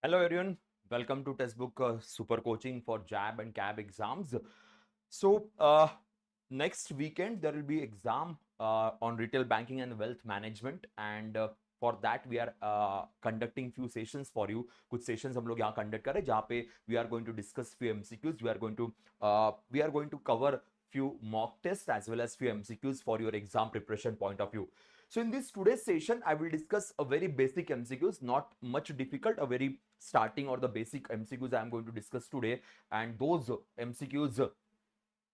Hello everyone, welcome to Testbook Super Coaching for JAIIB and CAIIB exams. So next weekend there will be exam on retail banking and wealth management, and for that we are conducting few sessions for you. कुछ sessions हम लोग यहाँ conduct कर रहे हैं जहाँ पे we are going to discuss few MCQs. We are going to cover few mock tests as well as few MCQs for your exam preparation point of view. So in this today's session, I will discuss a very basic MCQs, not much difficult, a very starting or the basic MCQs I am going to discuss today. And those MCQs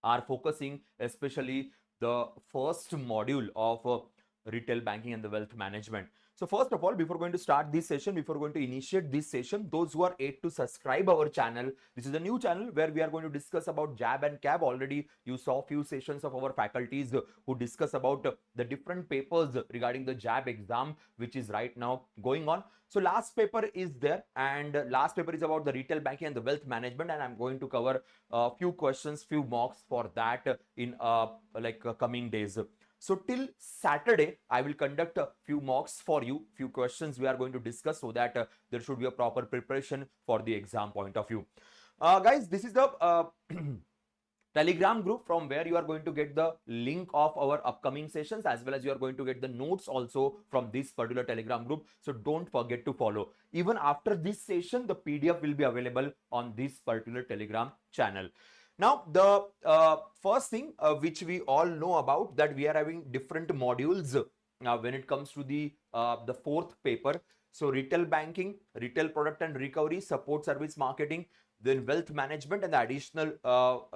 are focusing especially the first module of retail banking and the wealth management. So first of all, before going to start this session, before going to initiate this session, those who are yet to subscribe our channel, this is a new channel where we are going to discuss about JAIIB and CAIIB. Already you saw few sessions of our faculties who discuss about the different papers regarding the JAIIB exam, which is right now going on. So last paper is there, and last paper is about the retail banking and the wealth management, and I'm going to cover a few questions, few mocks for that in coming days. So till Saturday, I will conduct a few mocks for you, few questions we are going to discuss so that there should be a proper preparation for the exam point of view. Guys, this is the Telegram group from where you are going to get the link of our upcoming sessions, as well as you are going to get the notes also from this particular Telegram group. So don't forget to follow. Even after this session, the PDF will be available on this particular Telegram channel. Now, the first thing which we all know about, that we are having different modules when it comes to the fourth paper. So retail banking, retail product and recovery, support service marketing, then wealth management, and the additional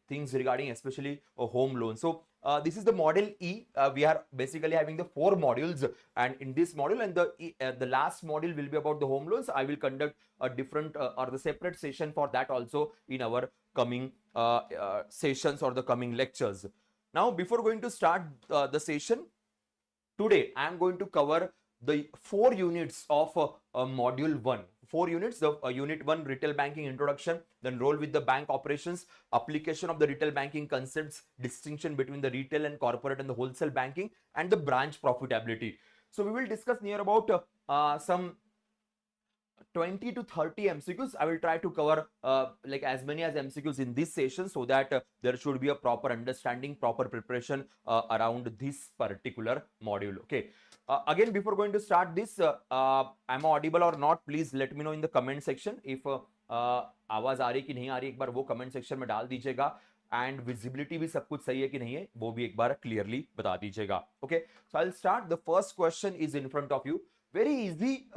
things regarding especially a home loan. So this is the model E. We are basically having the 4 modules, and in this module and the last module will be about the home loans. I will conduct a different or the separate session for that also in our coming sessions or the coming lectures. Now, before going to start the session, today I am going to cover the 4 units of module 1. 4 units, the unit 1, retail banking introduction, then roll with the bank operations, application of the retail banking concepts, distinction between the retail and corporate and the wholesale banking, and the branch profitability. So we will discuss near about some 20 to 30 MCQs. I will try to cover as many as MCQs in this session so that there should be a proper understanding, proper preparation around this particular module. Okay. Again, before going to start this, am I audible or not? Please let me know in the comment section. If आवाज आ रही कि नहीं आ रही, एक बार वो comment section में डाल दीजिएगा. And visibility भी सब कुछ सही है कि नहीं है, वो भी एक बार clearly बता दीजिएगा. Okay. So I'll start. The first question is in front of you. Very easy,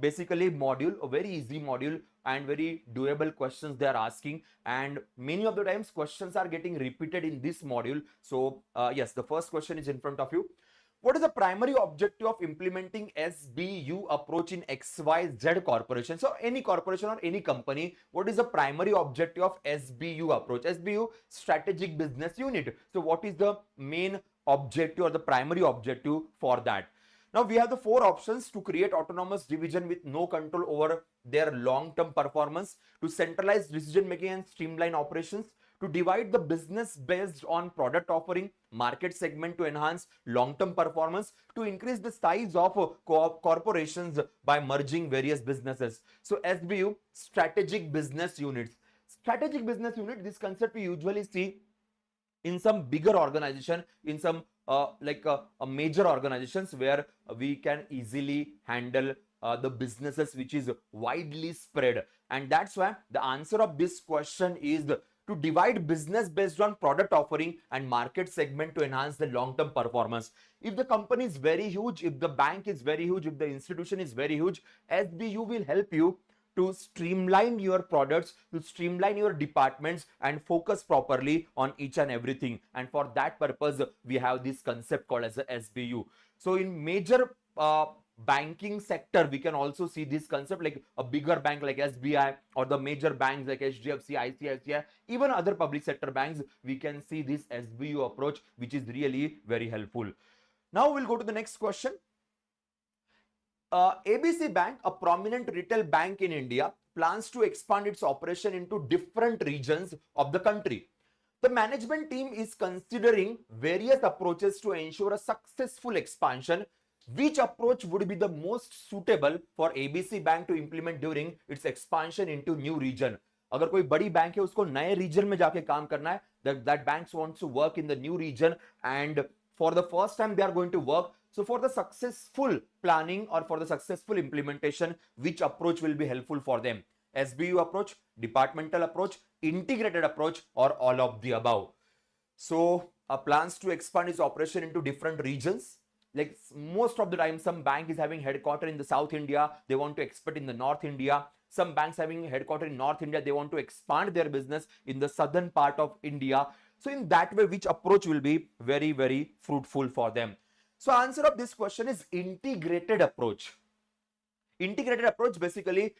basically module, a very easy module, and very doable questions they are asking, and many of the times questions are getting repeated in this module. So yes, the first question is in front of you. What is the primary objective of implementing SBU approach in XYZ corporation? So any corporation or any company, what is the primary objective of SBU approach? SBU, strategic business unit. So what is the main objective or the primary objective for that? Now we have the 4 options: to create autonomous division with no control over their long-term performance, to centralize decision making and streamline operations, to divide the business based on product offering, market segment to enhance long-term performance, to increase the size of corporations by merging various businesses. So SBU, strategic business units. Strategic business unit, this concept we usually see in some bigger organization, in some major organizations where we can easily handle the businesses which is widely spread. And that's why the answer of this question is to divide business based on product offering and market segment to enhance the long-term performance. If the company is very huge, if the bank is very huge, if the institution is very huge, SBU will help you to streamline your products, to streamline your departments and focus properly on each and everything. And for that purpose, we have this concept called as the SBU. So in major banking sector, we can also see this concept, like a bigger bank like SBI or the major banks like HDFC, ICICI, even other public sector banks, we can see this SBU approach, which is really very helpful. Now we'll go to the next question. ABC Bank, a prominent retail bank in India, plans to expand its operation into different regions of the country. The management team is considering various approaches to ensure a successful expansion. Which approach would be the most suitable for ABC Bank to implement during its expansion into new region? अगर कोई बड़ी bank है उसको नए reason में जाके काम करना है, that banks wants to work in the new region and for the first time they are going to work. So for the successful planning or for the successful implementation, which approach will be helpful for them? SBU approach, departmental approach, integrated approach, or all of the above? So plans to expand its operation into different regions. Like most of the time, some bank is having headquarter in the South India, they want to expand in the North India. Some banks having headquarter in North India, they want to expand their business in the southern part of India. So in that way, which approach will be very, very fruitful for them? So answer of this question is integrated approach. Integrated approach basically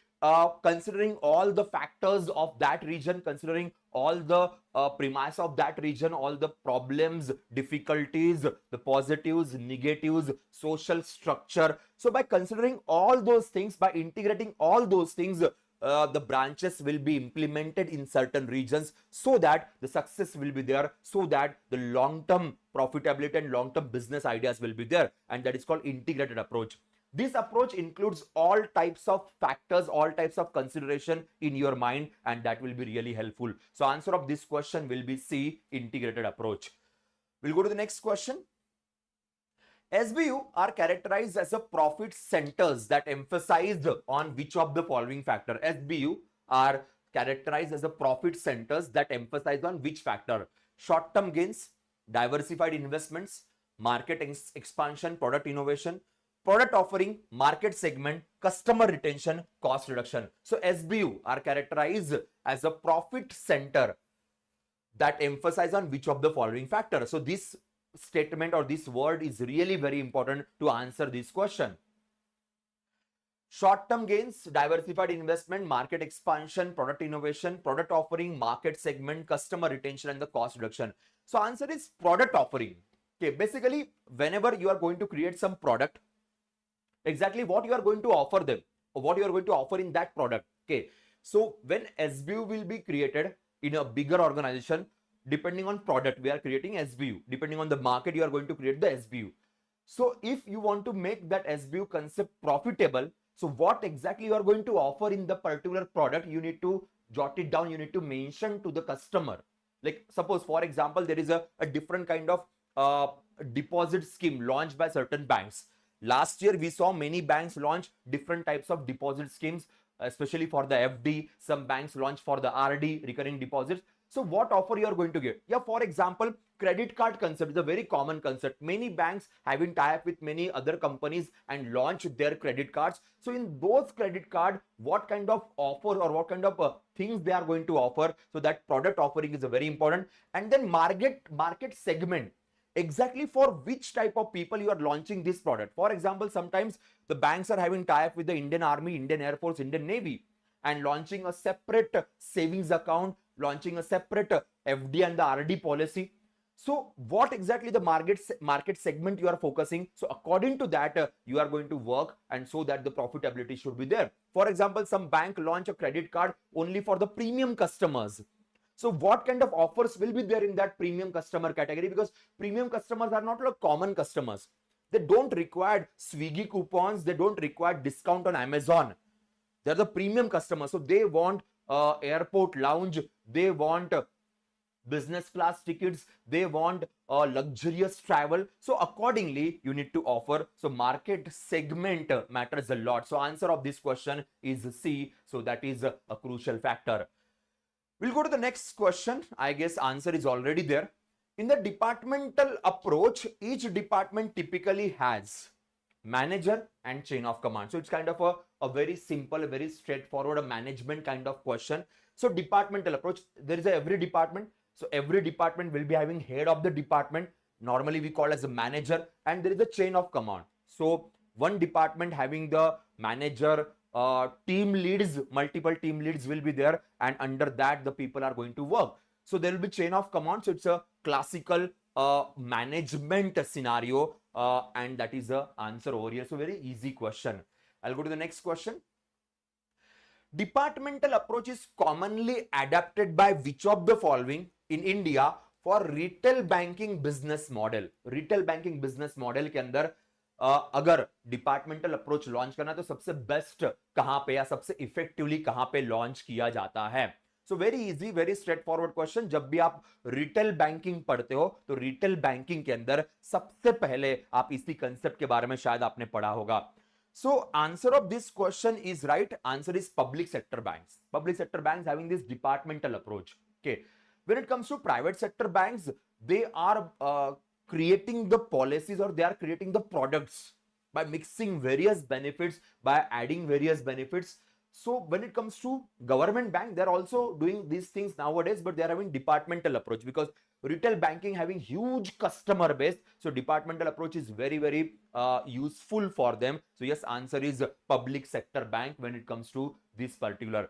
considering all the factors of that region, considering all the premise of that region, all the problems, difficulties, the positives, negatives, social structure. So by considering all those things, by integrating all those things, the branches will be implemented in certain regions so that the success will be there, so that the long-term profitability and long-term business ideas will be there, and that is called integrated approach. This approach includes all types of factors, all types of consideration in your mind, and that will be really helpful. So answer of this question will be C, integrated approach. We'll go to the next question. SBU are characterized as a profit centers that emphasized on which of the following factor? SBU are characterized as a profit centers that emphasize on which factor? Short-term gains, diversified investments, market expansion, product innovation, product offering, market segment, customer retention, cost reduction. So SBU are characterized as a profit center that emphasize on which of the following factors. So this statement or this word is really very important to answer this question. Short-term gains, diversified investment, market expansion, product innovation, product offering, market segment, customer retention, and the cost reduction. So answer is product offering. Okay, basically whenever you are going to create some product, exactly what you are going to offer them or what you are going to offer in that product. Okay, so when SBU will be created in a bigger organization, depending on product we are creating SBU, depending on the market you are going to create the SBU. So if you want to make that SBU concept profitable, so what exactly you are going to offer in the particular product, you need to jot it down, you need to mention to the customer. Like suppose for example there is a different kind of deposit scheme launched by certain banks. Last year, we saw many banks launch different types of deposit schemes, especially for the FD. Some banks launch for the RD, recurring deposits. So what offer you are going to get? Yeah, for example, credit card concept is a very common concept. Many banks having tie-up with many other companies and launch their credit cards. So in those credit card, what kind of offer or what kind of things they are going to offer? So that product offering is a very important. And then market segment. Exactly for which type of people you are launching this product. For example, sometimes the banks are having tie-up with the Indian Army, Indian Air Force, Indian Navy and launching a separate savings account, launching a separate FD and the RD policy. So what exactly the market segment you are focusing? So according to that, you are going to work and so that the profitability should be there. For example, some bank launch a credit card only for the premium customers. So what kind of offers will be there in that premium customer category? Because premium customers are not like common customers. They don't require Swiggy coupons. They don't require discount on Amazon. They're the premium customers. So they want airport lounge. They want business class tickets. They want luxurious travel. So accordingly, you need to offer. So market segment matters a lot. So answer of this question is C. So that is a crucial factor. We'll go to the next question. I guess answer is already there. In the departmental approach, each department typically has manager and chain of command. So it's kind of a very simple, a very straightforward, a management kind of question. So departmental approach, there is every department. So every department will be having head of the department. Normally we call as a manager, and there is a chain of command. So one department having the manager, team leads, multiple team leads will be there, and under that the people are going to work. So there will be chain of command. So it's a classical management scenario, and that is the answer over here. So very easy question. I'll go to the next question. Departmental approach is commonly adapted by which of the following in India for retail banking business model? Retail banking business model के अंदर अगर departmental approach launch करना है तो सबसे best कहां पे या सबसे इफेक्टिवली कहां पे लॉन्च किया जाता है? So very easy, very straightforward question. जब भी आप रिटेल बैंकिंग पढ़ते हो तो रिटेल बैंकिंग के अंदर सबसे पहले आप इसी कंसेप्ट के बारे में शायद आपने पढ़ा होगा। So answer of this question is right, answer is public sector banks. Public sector banks having this departmental approach. Okay, when it comes to private sector banks, they are creating the policies or they are creating the products by mixing various benefits, by adding various benefits. So when it comes to government bank, they're also doing these things nowadays, but they're having departmental approach because retail banking having huge customer base, so departmental approach is very very useful for them. So yes, answer is public sector bank when it comes to this particular.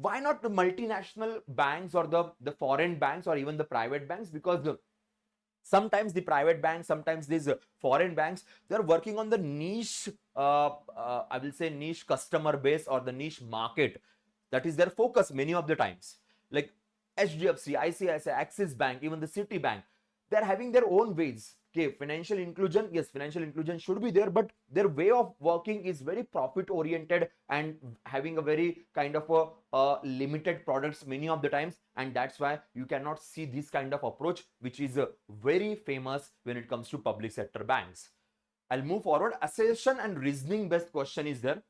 Why not the multinational banks or the foreign banks or even the private banks? Because sometimes the private banks, sometimes these foreign banks, they're working on the niche, I will say niche customer base or the niche market. That is their focus many of the times. Like HDFC, ICICI, Axis Bank, even the Citibank, they're having their own ways. Okay, financial inclusion, yes, financial inclusion should be there, but their way of working is very profit oriented and having a very kind of a limited products many of the times, and that's why you cannot see this kind of approach which is very famous when it comes to public sector banks. I'll move forward. Assertion and reasoning based question is there.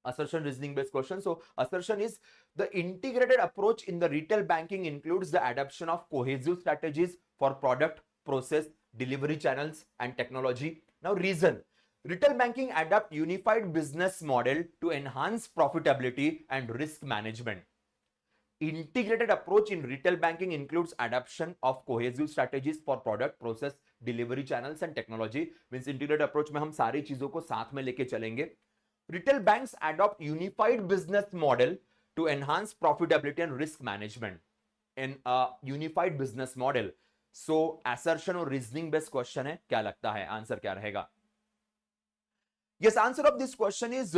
Assertion reasoning based question. So assertion is the integrated approach in the retail banking includes the adoption of cohesive strategies for product, process, delivery channels and technology. Now reason, retail banking adopt unified business model to enhance profitability and risk management. Integrated approach in retail banking includes adoption of cohesive strategies for product, process, delivery channels and technology. Means integrated approach में हम सारी चीजों को साथ में लेके चलेंगे. Retail banks adopt unified business model to enhance profitability and risk management. In a unified business model. So assertion और reasoning based question है, क्या लगता है आंसर क्या रहेगा? Yes, answer of this question is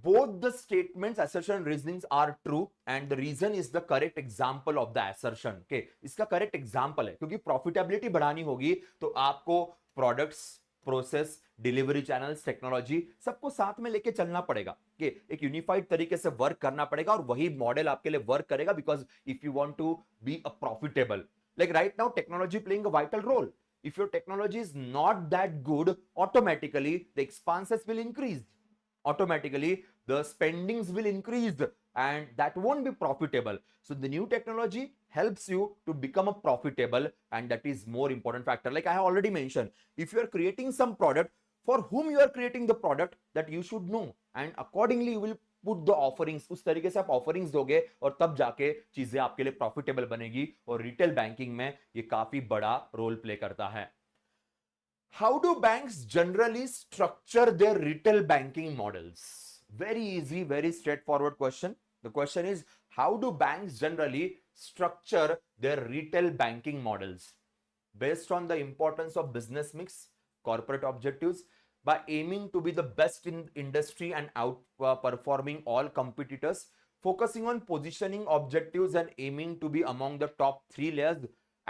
both the statements, assertion and reasonings are true, and the reason is the correct example of the assertion. Okay, इसका correct example है, क्योंकि profitability बढ़ानी होगी तो आपको products, process, delivery channels, technology सबको साथ में लेके चलना पड़ेगा कि एक यूनिफाइड तरीके से वर्क करना पड़ेगा और वही मॉडल आपके लिए वर्क करेगा. Because if you want to be a profitable, like right now technology playing a vital role. If your technology is not that good, automatically the expenses will increase, automatically the spendings will increase, and that won't be profitable. So the new technology helps you to become a profitable, and that is more important factor. Like I have already mentioned, if you are creating some product, for whom you are creating the product, that you should know, and accordingly you will put the offerings. उस तरीके से आप offerings दोगे और तब जाके चीजें आपके लिए प्रॉफिटेबल बनेगी. और रिटेल बैंकिंग में ये काफी बड़ा रोल प्ले करता है. How do banks generally structure their retail banking models? Very easy, very straightforward question. The question is how do banks generally structure their retail banking models? Based on the importance of business mix, corporate objectives, by aiming to be the best in industry and outperforming all competitors, focusing on positioning objectives and aiming to be among the top 3 layers,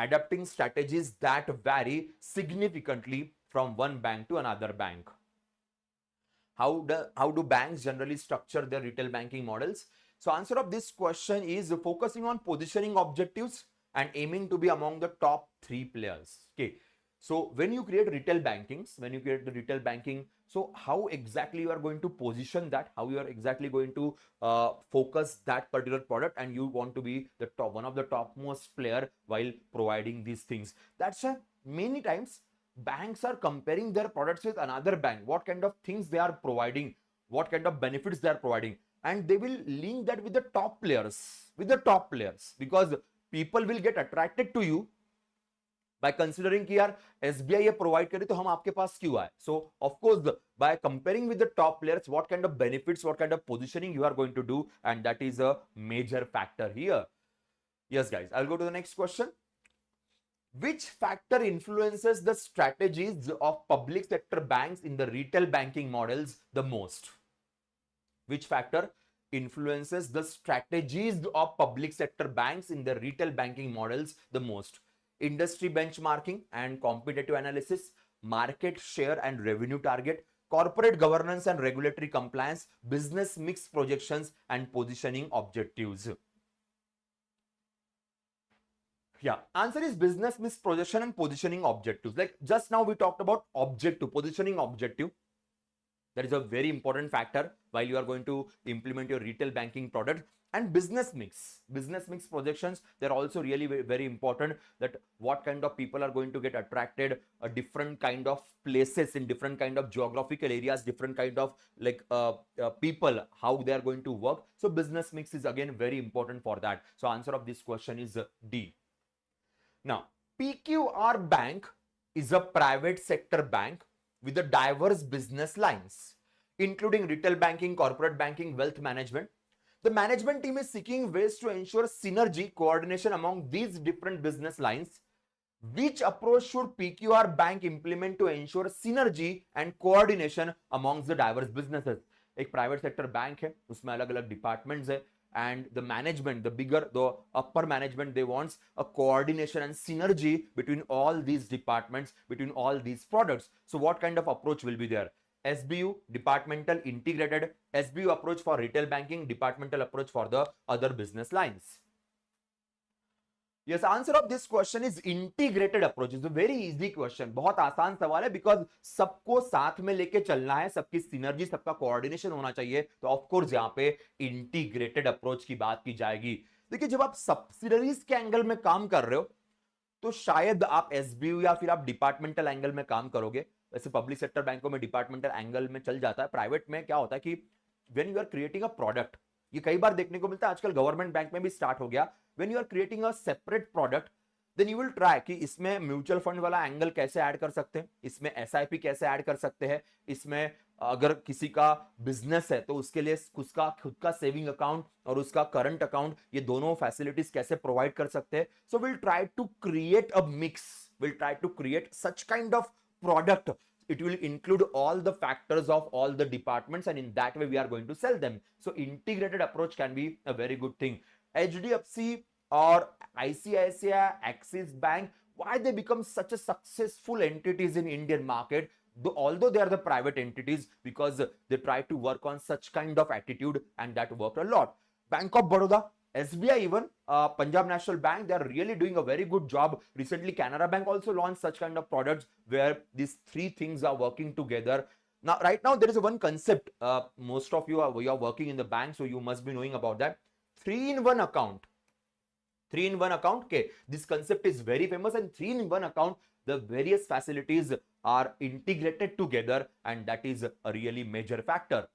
adapting strategies that vary significantly from one bank to another bank. How do banks generally structure their retail banking models? So answer of this question is focusing on positioning objectives and aiming to be among the top 3 players. Okay. So when you create retail bankings, when you create the retail banking, so how exactly you are going to position that, how you are exactly going to focus that particular product, and you want to be the top, one of the topmost player while providing these things. That's why many times banks are comparing their products with another bank, what kind of things they are providing, what kind of benefits they are providing, and they will link that with the top players, because people will get attracted to you by considering कि यार SBI ये provide करे तो हम आपके पास क्यों आए. So of course by comparing with the top players, what kind of benefits, what kind of positioning you are going to do, and that is a major factor here. Yes guys, I'll go to the next question. Which factor influences the strategies of public sector banks in the retail banking models the most? Which factor influences the strategies of public sector banks in the retail banking models the most? Industry benchmarking and competitive analysis, market share and revenue target, corporate governance and regulatory compliance, business mix projections, and positioning objectives. Yeah, answer is business mix projection and positioning objectives. Like just now we talked about objective, positioning objective. That is a very important factor while you are going to implement your retail banking product. And business mix projections, they're also really very important, that what kind of people are going to get attracted, a different kind of places in different kind of geographical areas, different kind of like people, how they are going to work. So business mix is again very important for that. So answer of this question is D. Now, PQR Bank is a private sector bank with a diverse business lines, including retail banking, corporate banking, wealth management. The management team is seeking ways to ensure synergy, coordination among these different business lines. Which approach should PQR Bank implement to ensure synergy and coordination amongst the diverse businesses? एक private sector bank है, उसमें अलग-अलग departments है, and the management, the upper management, they wants a coordination and synergy between all these departments, between all these products. So what kind of approach will be there? SBU, departmental integrated, SBU approach for retail banking, departmental approach for the other business lines. Yes, answer of this question is integrated approach. It's a very easy question. बहुत आसान सवाल है, because सबको साथ में लेके चलना है, सबकी सिनर्जी, सबका कोऑर्डिनेशन होना चाहिए. तो ऑफ कोर्स यहाँ पे इंटीग्रेटेड अप्रोच की बात की जाएगी. देखिए, जब आप सब्सिडरीज के एंगल में काम कर रहे हो तो शायद आप एसबीयू या फिर आप डिपार्टमेंटल एंगल में काम करोगे. वैसे पब्लिक सेक्टर बैंकों में डिपार्टमेंटल एंगल में चल जाता है. प्राइवेट में क्या होता है कि when you are creating a product, ये कई बार देखने को मिलता है, आजकल गवर्नमेंट बैंक में भी स्टार्ट हो गया. When you are creating a separate product, then you will try कि इसमें म्यूचुअल फंड वाला एंगल कैसे ऐड कर सकते हैं, इसमें एसआईपी कैसे ऐड कर सकते हैं, इसमें अगर किसी का बिजनेस है तो उसके लिए उसका खुद का सेविंग अकाउंट और उसका करंट अकाउंट, ये दोनों फैसिलिटीज कैसे प्रोवाइड कर सकते हैं. So will try to create a mix, will try to create such kind of product. It will include all the factors of all the departments, and in that way we are going to sell them. So integrated approach can be a very good thing. HDFC or ICICI, Axis Bank, why they become such a successful entities in Indian market, although they are the private entities, because they try to work on such kind of attitude, and that worked a lot. Bank of Baroda, SBI, even Punjab National Bank, they are really doing a very good job. Recently Canara Bank also launched such kind of products where these three things are working together. Now right now there is one concept, most of you are working in the bank, so you must be knowing about that. 3-in-1 account. 3-in-1 account. Okay, this concept is very famous, and 3-in-1 account, the various facilities are integrated together, and that is a really major factor.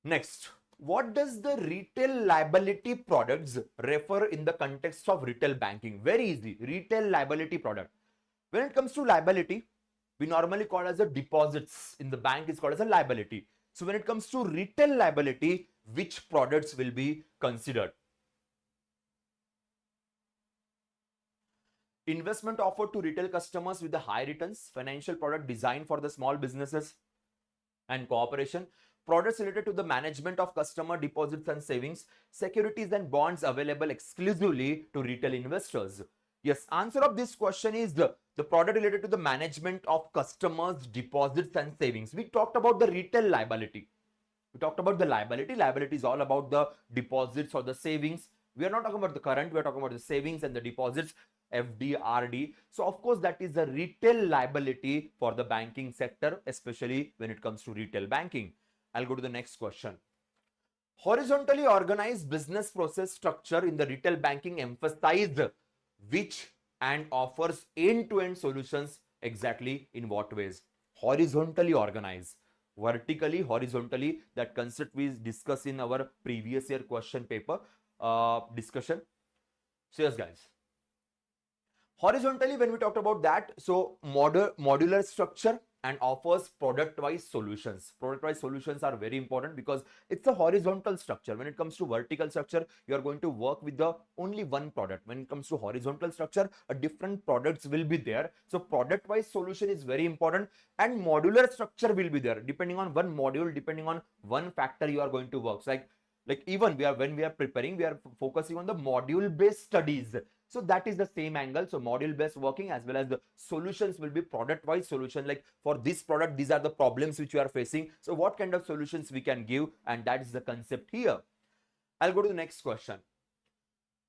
Next, what does the retail liability products refer in the context of retail banking? Very easy. Retail liability product. When it comes to liability, we normally call as a deposits in the bank is called as a liability. So when it comes to retail liability, which products will be considered? Investment offered to retail customers with the high returns, financial product designed for the small businesses and cooperation, products related to the management of customer deposits and savings, securities and bonds available exclusively to retail investors. Yes, answer of this question is the product related to the management of customers deposits and savings. We talked about the retail liability. We talked about the liability. Liability is all about the deposits or the savings. We are not talking about the current, we are talking about the savings and the deposits, FD, RD. So of course that is the retail liability for the banking sector, especially when it comes to retail banking. I'll go to the next question. Horizontally organized business process structure in the retail banking emphasized which and offers end-to-end solutions exactly in what ways? Horizontally organized. Vertically, horizontally, that concept we discussed in our previous year question paper discussion. So yes guys, horizontally, when we talked about that, so modular structure and offers product-wise solutions. Product-wise solutions are very important because it's a horizontal structure. When it comes to vertical structure, you are going to work with the only one product. When it comes to horizontal structure, a different products will be there. So product-wise solution is very important, and modular structure will be there. Depending on one module, depending on one factor, you are going to work. So like even when we are preparing, we are focusing on the module-based studies. So that is the same angle. So module based working as well as the solutions will be product wise solution. Like for this product, these are the problems which you are facing. So what kind of solutions we can give, and that is the concept here. I'll go to the next question.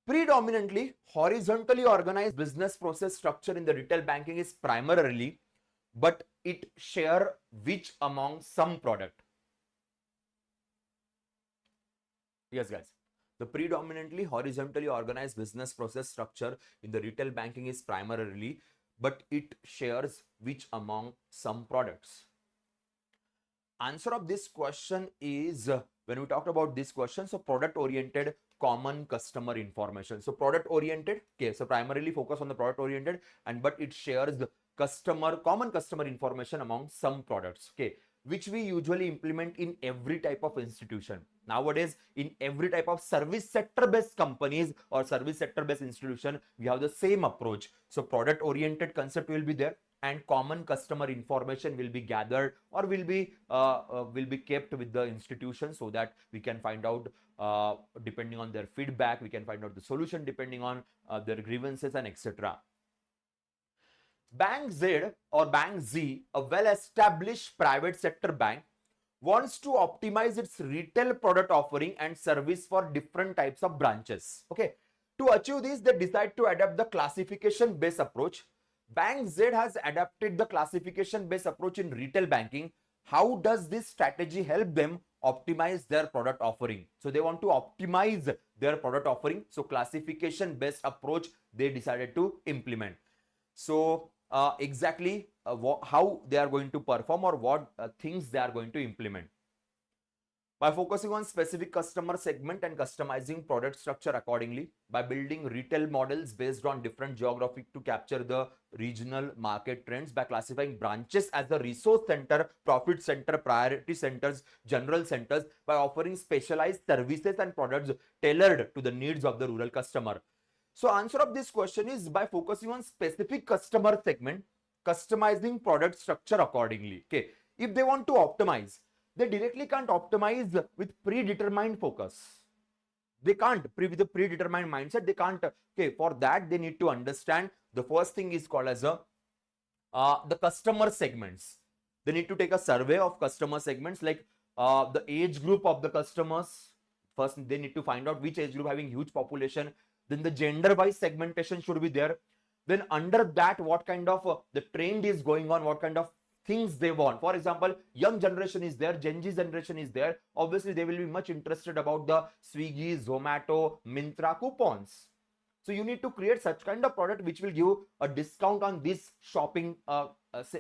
Predominantly horizontally organized business process structure in the retail banking is primarily, but it share which among some product? Yes, guys. The predominantly horizontally organized business process structure in the retail banking is primarily, but it shares which among some products? Answer of this question is, when we talked about this question, so product oriented common customer information. So product oriented, okay, so primarily focus on the product oriented, and but it shares the common customer information among some products, okay, which we usually implement in every type of institution. Nowadays, in every type of service sector based companies or service sector based institution, we have the same approach. So product oriented concept will be there, and common customer information will be gathered or will be kept with the institution, so that we can find out, depending on their feedback, we can find out the solution depending on their grievances and etc. Bank Z or Bank Z, a well-established private sector bank, wants to optimize its retail product offering and service for different types of branches. Okay, to achieve this, they decide to adopt the classification-based approach. Bank Z has adapted the classification-based approach in retail banking. How does this strategy help them optimize their product offering? So they want to optimize their product offering. So classification-based approach they decided to implement. So exactly how they are going to perform, or what things they are going to implement. By focusing on specific customer segment and customizing product structure accordingly, by building retail models based on different geography to capture the regional market trends, by classifying branches as the resource center, profit center, priority centers, general centers, by offering specialized services and products tailored to the needs of the rural customer. So answer of this question is by focusing on specific customer segment, customizing product structure accordingly. Okay, if they want to optimize, they directly can't optimize with predetermined focus. They can't with a predetermined mindset. They can't. Okay, for that they need to understand the first thing is called as a the customer segments. They need to take a survey of customer segments, like the age group of the customers. First, they need to find out which age group having huge population. Then the gender wise segmentation should be there. Then under that, what kind of the trend is going on, what kind of things they want. For example, young generation is there, Gen Z generation is there. Obviously, they will be much interested about the Swiggy, Zomato, Myntra coupons. So you need to create such kind of product which will give a discount on these shopping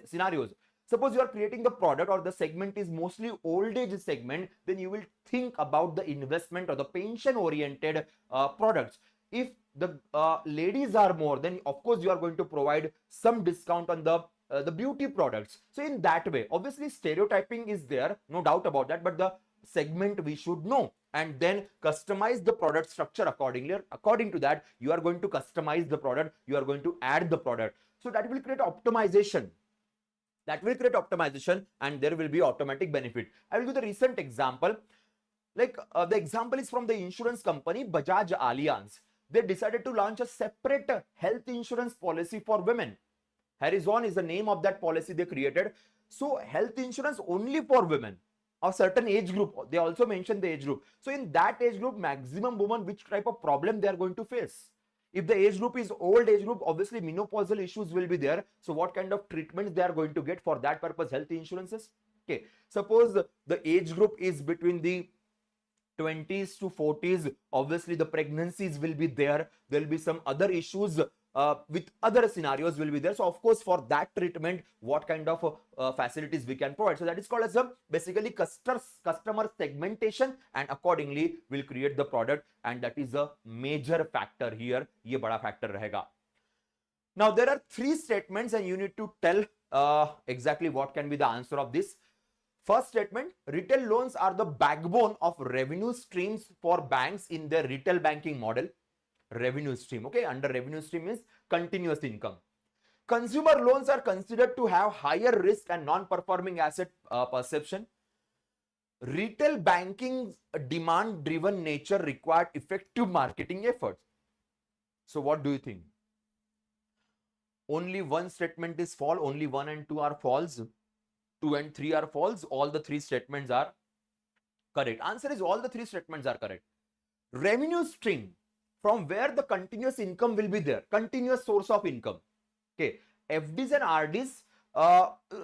scenarios. Suppose you are creating the product or the segment is mostly old age segment, then you will think about the investment or the pension oriented products. If the ladies are more, then of course you are going to provide some discount on the beauty products. So in that way, obviously stereotyping is there, no doubt about that, but the segment we should know, and then customize the product structure accordingly. According to that, you are going to customize the product, you are going to add the product. So that will create optimization. That will create optimization, and there will be automatic benefit. I will give the recent example. Like the example is from the insurance company Bajaj Allianz. They decided to launch a separate health insurance policy for women. Horizon is the name of that policy they created. So health insurance only for women of certain age group. They also mentioned the age group. So in that age group, maximum women, which type of problem they are going to face. If the age group is old age group, obviously menopausal issues will be there. So what kind of treatments they are going to get? For that purpose, health insurances. Okay. Suppose the age group is between the 20s to 40s, obviously the pregnancies will be there. There will be some other issues with other scenarios will be there. So of course, for that treatment, what kind of facilities we can provide. So that is called as a basically customer segmentation, and accordingly will create the product, and that is a major factor here. Ye bada factor rahega. Now there are three statements, and you need to tell exactly what can be the answer of this. First statement, retail loans are the backbone of revenue streams for banks in their retail banking model. Revenue stream, okay, under revenue stream is continuous income. Consumer loans are considered to have higher risk and non-performing asset perception. Retail banking demand driven nature required effective marketing efforts. So what do you think? Only one statement is false, only 1 and 2 are false, 2 and 3 are false, all the 3 statements are correct. Answer is all the 3 statements are correct. Revenue stream, from where the continuous income will be there, continuous source of income. Okay, FDs and RDs,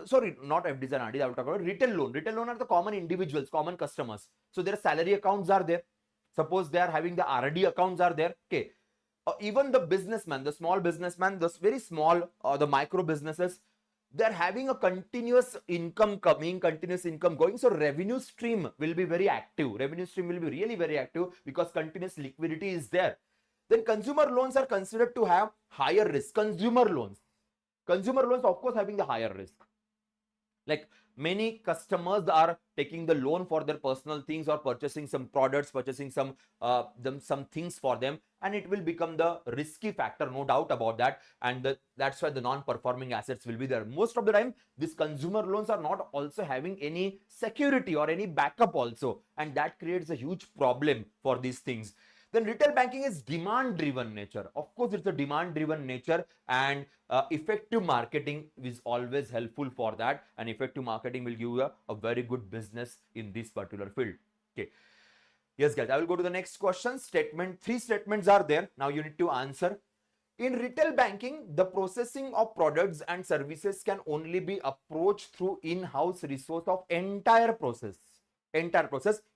sorry, not FDs and RDs, I will talk about retail loan. Retail loan are the common individuals, common customers. So their salary accounts are there. Suppose they are having the RD accounts are there. Okay, even the businessman, the small businessman, the very small, the micro businesses, they're having a continuous income coming, continuous income going. So revenue stream will be very active. Revenue stream will be really very active because continuous liquidity is there. Then consumer loans are considered to have higher risk. Consumer loans, of course, having the higher risk. Like many customers are taking the loan for their personal things or purchasing some products, purchasing some things for them, and it will become the risky factor, no doubt about that. And that's why the non-performing assets will be there. Most of the time, these consumer loans are not also having any security or any backup also, and that creates a huge problem for these things. Then retail banking is demand driven nature. Of course, it's a demand driven nature, and effective marketing is always helpful for that, and effective marketing will give you a very good business in this particular field. Okay. Yes, guys, I will go to the next question. 3 statements are there. Now you need to answer. In retail banking, the processing of products and services can only be approached through in-house resource of entire process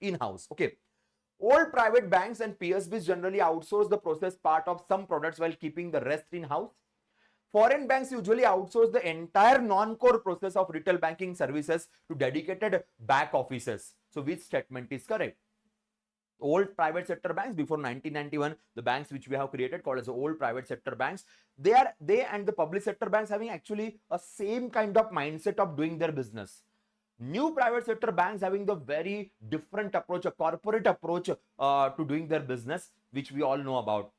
in-house. Okay. All private banks and PSBs generally outsource the process part of some products while keeping the rest in-house. Foreign banks usually outsource the entire non-core process of retail banking services to dedicated back offices. So which statement is correct? Old private sector banks before 1991, the banks which we have created called as old private sector banks, they and the public sector banks having actually a same kind of mindset of doing their business. New private sector banks having the very different approach, a corporate approach to doing their business, which we all know about.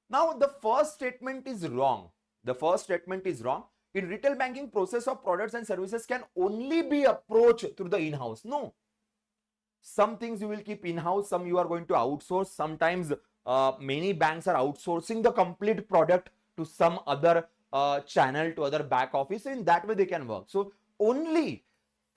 Now, the first statement is wrong. The first statement is wrong. In retail banking, process of products and services can only be approached through the in-house. No. Some things you will keep in-house, some you are going to outsource. Sometimes many banks are outsourcing the complete product to some other channel, to other back office. So in that way, they can work. So only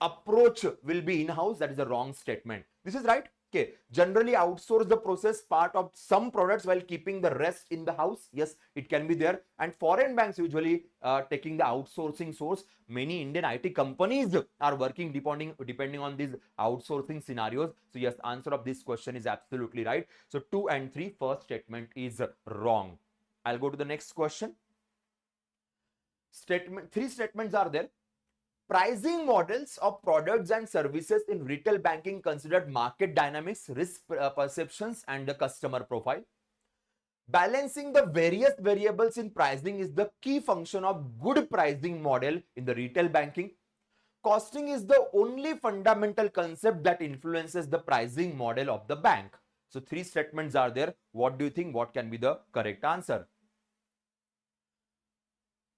approach will be in-house. That is a wrong statement. This is right. Okay. Generally outsource the process part of some products while keeping the rest in the house. Yes, it can be there. And foreign banks usually taking the outsourcing source. Many Indian IT companies are working depending on these outsourcing scenarios. So yes, answer of this question is absolutely right. So 2 and 3, first statement is wrong. I'll go to the next question. 3 statements are there. Pricing models of products and services in retail banking considered market dynamics, risk perceptions, and the customer profile. Balancing the various variables in pricing is the key function of good pricing model in the retail banking. Costing is the only fundamental concept that influences the pricing model of the bank. So 3 statements are there. What do you think? What can be the correct answer?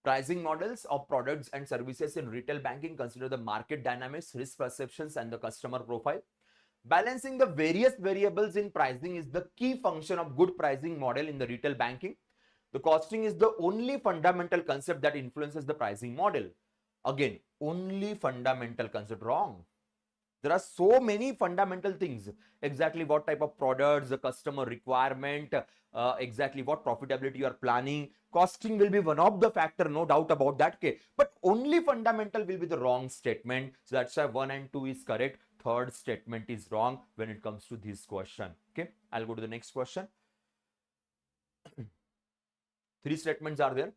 Pricing models of products and services in retail banking consider the market dynamics, risk perceptions, and the customer profile. Balancing the various variables in pricing is the key function of good pricing model in the retail banking. The costing is the only fundamental concept that influences the pricing model. Again, only fundamental concept. Wrong. There are so many fundamental things. Exactly what type of products, the customer requirement, exactly what profitability you are planning. Costing will be one of the factor, no doubt about that. Okay, but only fundamental will be the wrong statement. So that's why 1 and 2 is correct. Third statement is wrong when it comes to this question. Okay, I'll go to the next question. 3 statements are there.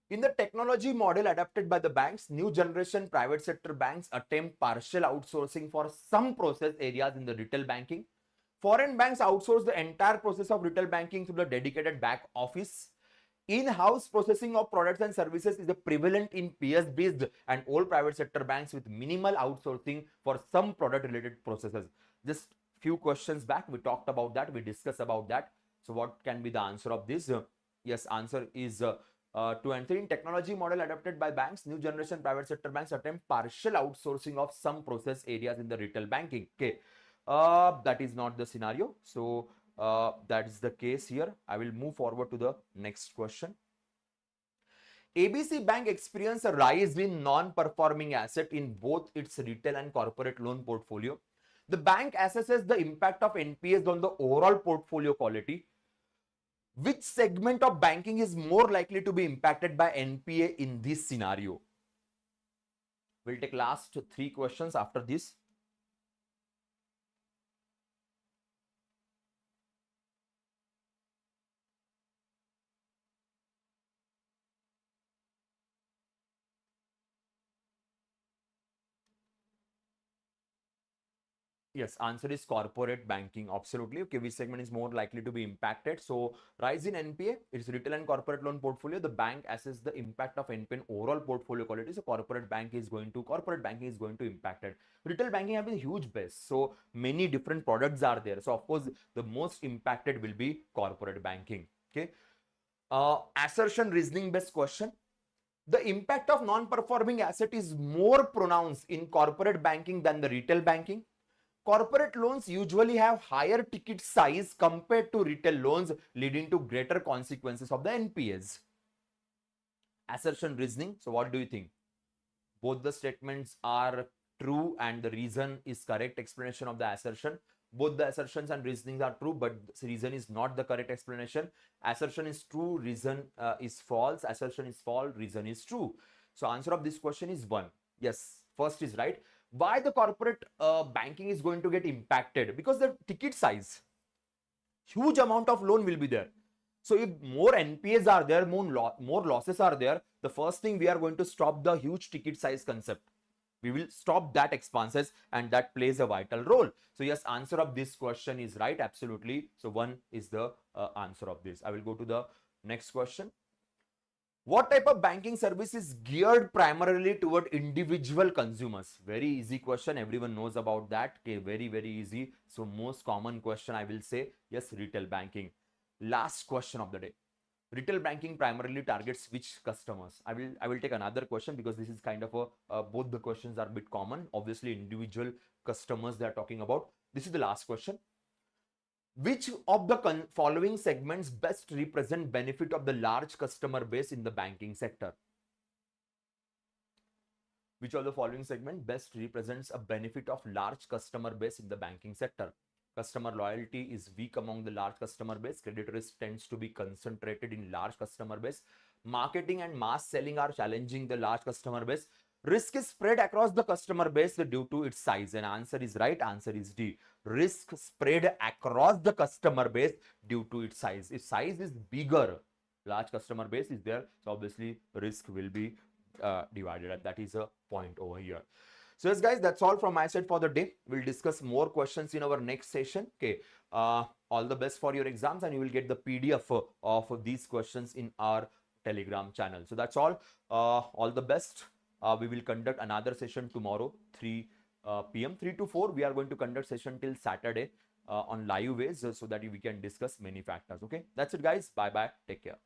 In the technology model adopted by the banks, new generation private sector banks attempt partial outsourcing for some process areas in the retail banking. Foreign banks outsource the entire process of retail banking through the dedicated back office. In-house processing of products and services is prevalent in PS-based and all private sector banks with minimal outsourcing for some product-related processes. Just few questions back, we talked about that, we discussed about that. So what can be the answer of this? Yes, answer is 2 and 3. In technology model adopted by banks, new generation private sector banks attempt partial outsourcing of some process areas in the retail banking. Okay, that is not the scenario. So that is the case here. I will move forward to the next question. ABC Bank experienced a rise in non-performing asset in both its retail and corporate loan portfolio. The bank assesses the impact of NPAs on the overall portfolio quality. Which segment of banking is more likely to be impacted by NPA in this scenario? We'll take last 3 questions after this. Yes, answer is corporate banking. Absolutely. Okay, which segment is more likely to be impacted? So, rise in NPA, it's retail and corporate loan portfolio. The bank assesses the impact of NPA in overall portfolio quality. So, corporate banking is going to impact it. Retail banking have a huge base. So, many different products are there. So, of course, the most impacted will be corporate banking. Okay. Assertion reasoning based question. The impact of non-performing asset is more pronounced in corporate banking than the retail banking. Corporate loans usually have higher ticket size compared to retail loans, leading to greater consequences of the NPAs. Assertion reasoning. So what do you think? Both the statements are true and the reason is correct explanation of the assertion. Both the assertions and reasonings are true, but reason is not the correct explanation. Assertion is true, reason is false. Assertion is false, reason is true. So answer of this question is 1. Yes, first is right. Why the corporate banking is going to get impacted? Because the ticket size, huge amount of loan will be there. So if more NPAs are there, more losses are there, the first thing we are going to stop the huge ticket size concept. We will stop that expenses, and that plays a vital role. So yes, answer of this question is right. Absolutely. So 1 is the answer of this. I will go to the next question. What type of banking service is geared primarily toward individual consumers? Very easy question. Everyone knows about that. Okay, very, very easy. So most common question, I will say, yes, retail banking. Last question of the day. Retail banking primarily targets which customers? I will take another question because this is kind of a both the questions are a bit common. Obviously, individual customers they are talking about. This is the last question. Which of the following segments best represent benefit of the large customer base in the banking sector? Which of the following segment best represents a benefit of large customer base in the banking sector? Customer loyalty is weak among the large customer base. Credit risk tends to be concentrated in large customer base. Marketing and mass selling are challenging the large customer base. Risk is spread across the customer base due to its size. And answer is right. Answer is D. Risk spread across the customer base due to its size. If size is bigger, large customer base is there, so obviously risk will be divided. And that is a point over here. So yes, guys, that's all from my side for the day. We'll discuss more questions in our next session. Okay. All the best for your exams, and you will get the PDF of these questions in our Telegram channel. So that's all. All the best. We will conduct another session tomorrow, 3 p.m. 3 to 4. We are going to conduct session till Saturday on live ways so that we can discuss many factors. Okay. That's it, guys. Bye bye. Take care.